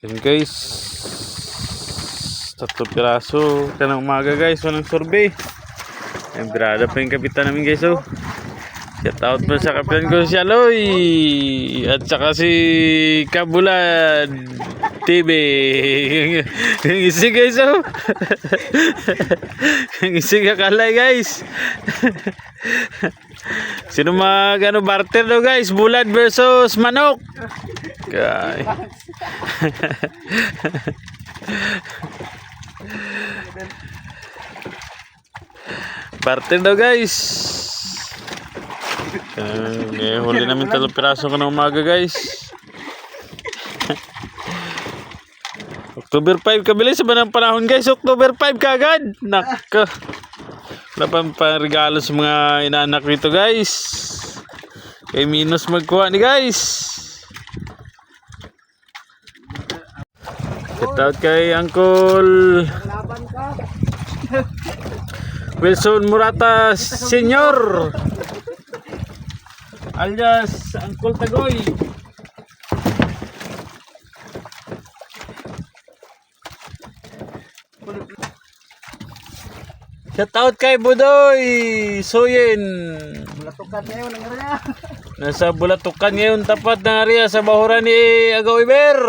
Yan guys. 3 piraso. Kanang umaga guys. Walang survey. Yan, birada pa yung kapitan namin guys. Oh. Shout out pa sa kapitan ko si Aloy. At saka si Kabulad TV. Yung isi guys. Oh. Yung isi kakalay guys. Sino barter daw guys? Bulad versus manok. Okay. Barter daw guys. Huli namin 3 piraso ko ng umaga guys. October 5 kabilis ba ng panahon guys? October 5 kagad. Naka. Wala pang regalo sa mga inaanak nito guys. Kay minus magkuha ni guys. Shout out kay Uncle Wilson Murata Senior alias Uncle Tagoy. Shout out kay Budoy Suyin. Bulatukan ngayon ang area. Nasa Bulatukan ngayon tapat ng area sa bahuran ni Agaw Iber.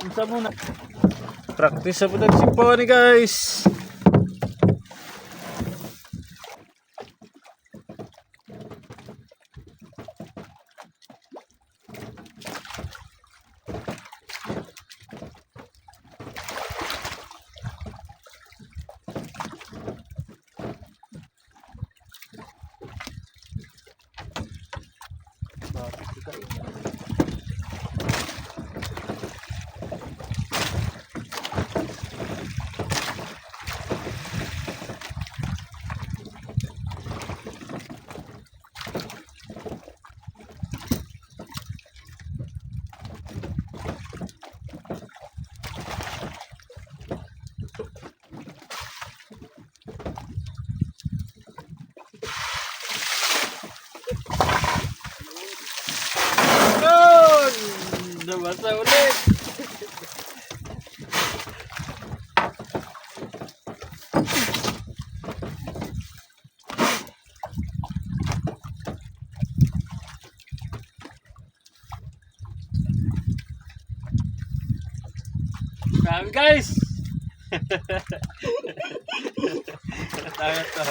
Unsa muna? Practice sa pudag simpo ni guys. Nabasa ulit. Sabi guys. Tayo to.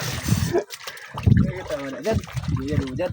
Kita mana jan? Dia dulu jan.